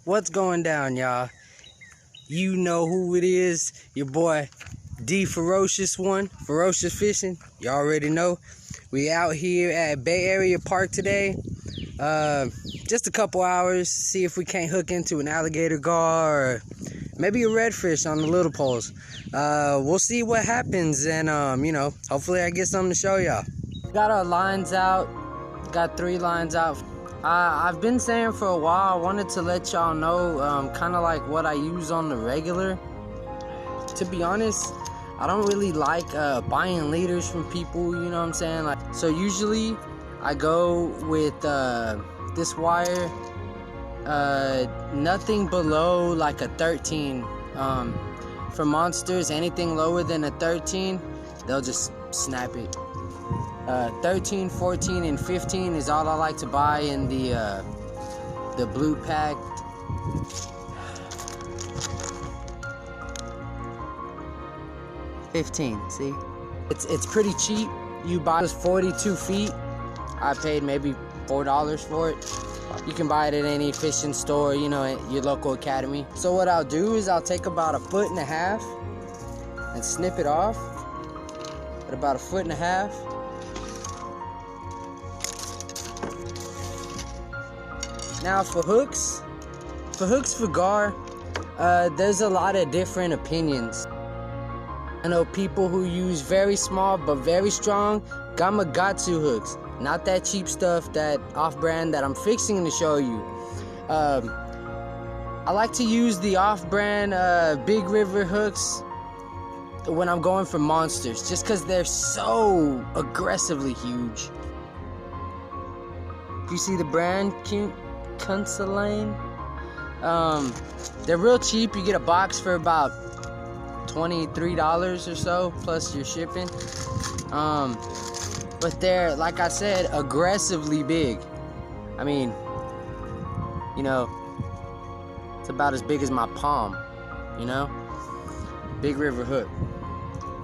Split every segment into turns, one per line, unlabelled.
What's going down, y'all? You know who it is. Your boy D Ferocious One, Ferocious Fishing. You already know. We out here at Bay Area Park today. Just a couple hours. See if we can't hook into an alligator gar or maybe a redfish on the little poles. We'll see what happens, and hopefully I get something to show y'all. Got our lines out. Got 3 lines out. I've been saying for a while, I wanted to let y'all know kind of like what I use on the regular. To be honest, I don't really like buying leaders from people, you know what I'm saying? Like, so usually I go with this wire, nothing below like a 13. For monsters, anything lower than a 13, they'll just snap it. 13, 14, and 15 is all I like to buy in the blue pack. $15, see? It's pretty cheap. You buy this 42 feet. I paid maybe $4 for it. You can buy it at any fishing store, you know, at your local academy. So what I'll do is I'll take about 1.5 feet and snip it off at about 1.5 feet. Now for hooks for gar, there's a lot of different opinions. I know people who use very small but very strong Gamakatsu hooks, not that cheap stuff, that off-brand that I'm fixing to show you. I like to use the off-brand Big River hooks when I'm going for monsters, just because they're so aggressively huge. Do you see the brand? Kunsaline. They're real cheap. You get a box for about $23 or so plus your shipping. But they're, like I said, aggressively big. I mean, you know, it's about as big as my palm, you know? Big River hook.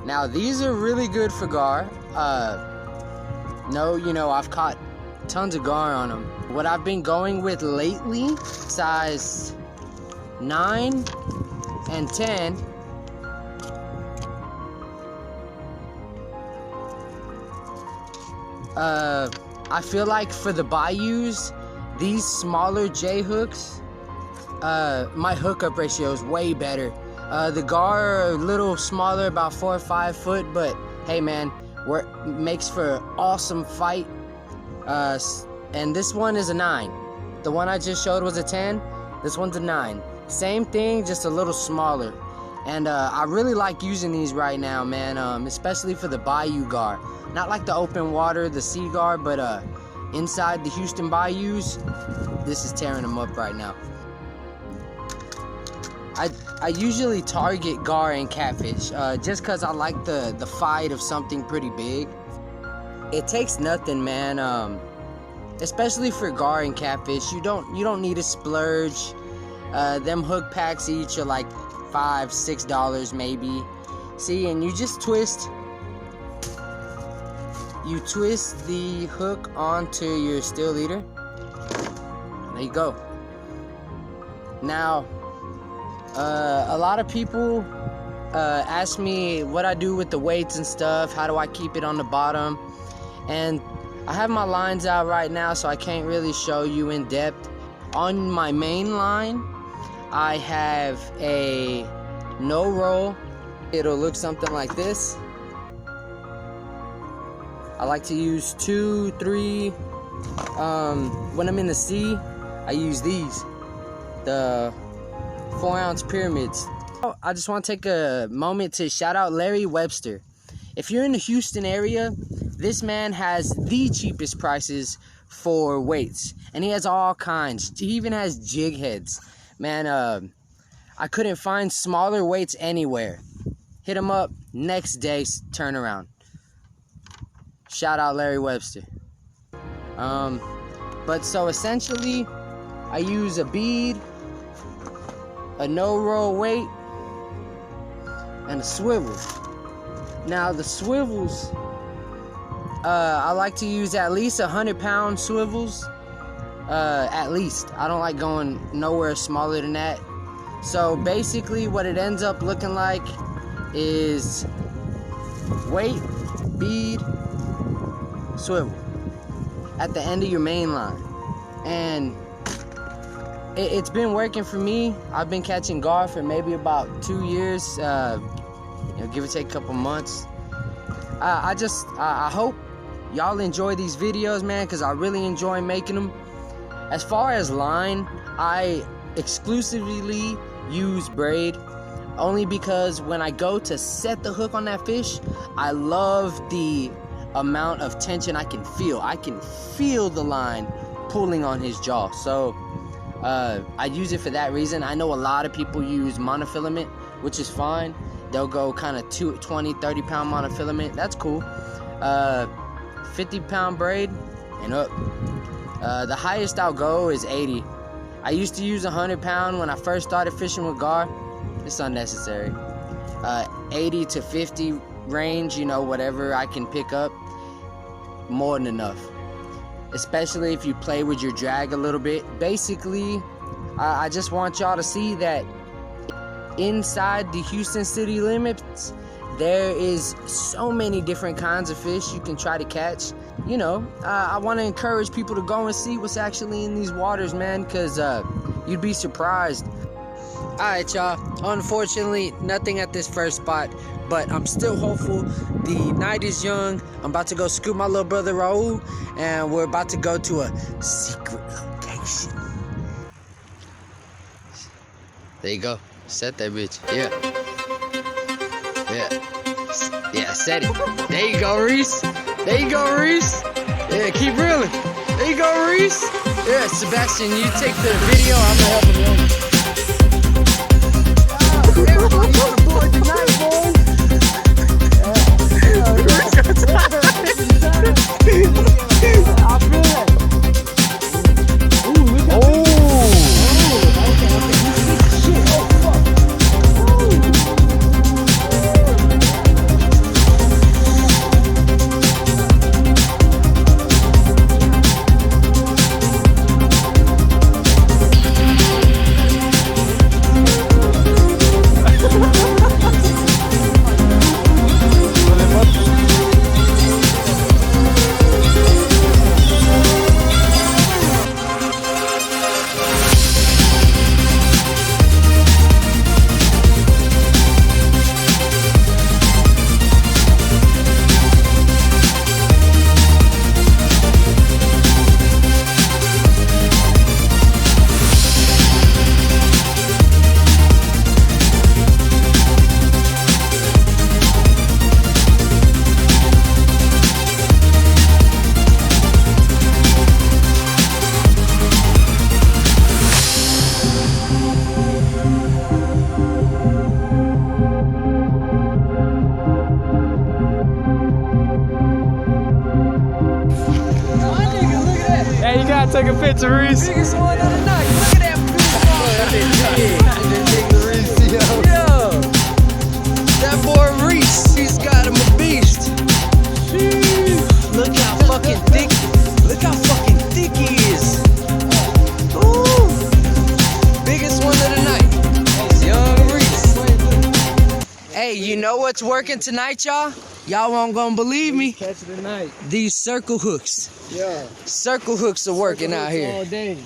Now these are really good for gar. I've caught tons of gar on them. What I've been going with lately, size 9 and 10. I feel like for the bayous, these smaller J hooks, my hookup ratio is way better. The gar are a little smaller, about 4 or 5 foot, but hey man, makes for an awesome fight. And this one is a 9. The one I just showed was a 10. This one's a 9. Same thing, just a little smaller. And I really like using these right now, man, especially for the bayou gar. Not like the open water, the sea gar, but inside the Houston bayous, this is tearing them up right now. I usually target gar and catfish, just because I like the fight of something pretty big. It takes nothing, man. Especially for gar and catfish, you don't need to splurge. Them hook packs each are like $5, $6 maybe. See, and you just twist the hook onto your steel leader. There you go. Now, a lot of people ask me what I do with the weights and stuff. How do I keep it on the bottom? And I have my lines out right now, so I can't really show you in depth. On my main line, I have a no roll. It'll look something like this. I like to use 2, 3. When I'm in the sea, I use these, the 4-ounce pyramids. I just want to take a moment to shout out Larry Webster. If you're in the Houston area, this man has the cheapest prices for weights, and he has all kinds. He even has jig heads. Man, I couldn't find smaller weights anywhere. Hit him up, next day turnaround. Shout out Larry Webster. But so essentially, I use a bead, a no-roll weight, and a swivel. Now the swivels, I like to use at least 100-pound swivels. at least. I don't like going nowhere smaller than that. So basically what it ends up looking like is weight, bead, swivel at the end of your main line. And it's been working for me. I've been catching gar for maybe about 2 years, give or take a couple months. I hope y'all enjoy these videos, man, because I really enjoy making them. As far as line, I exclusively use braid, only because when I go to set the hook on that fish, I love the amount of tension I can feel. I can feel the line pulling on his jaw. So I use it for that reason. I know a lot of people use monofilament, which is fine. They'll go kind of 20, 30 pound monofilament. That's cool. 50 pound braid and up. The highest I'll go is 80. I used to use 100 pound when I first started fishing with gar. It's unnecessary. 80 to 50 range, whatever I can pick up, more than enough. Especially if you play with your drag a little bit. Basically, I just want y'all to see that inside the Houston city limits, there is so many different kinds of fish you can try to catch. I want to encourage people to go and see what's actually in these waters, man, because you'd be surprised. Alright, y'all, unfortunately nothing at this first spot, but I'm still hopeful. The night is young. I'm about to go scoop my little brother Raul, and we're about to go to a secret location. There you go. Set that bitch. Yeah, set it. There you go, Reese. There you go, Reese. Yeah, keep reeling. There you go, Reese. Yeah, Sebastian, you take the video. I'm gonna help him run. Everybody on the board tonight, boys. I feel it. Ooh, look at
Take a picture, Reese.
Biggest one of the night. Look at that big one. That boy Reese, he's got him a beast. Look how fucking thick. Look how fucking thick he is. Ooh. Biggest one of the night. It's young Reese. Hey, you know what's working tonight, y'all? Y'all won't gonna believe me.
Catch it tonight.
These circle hooks.
Yeah.
Circle hooks are working out here.
All day.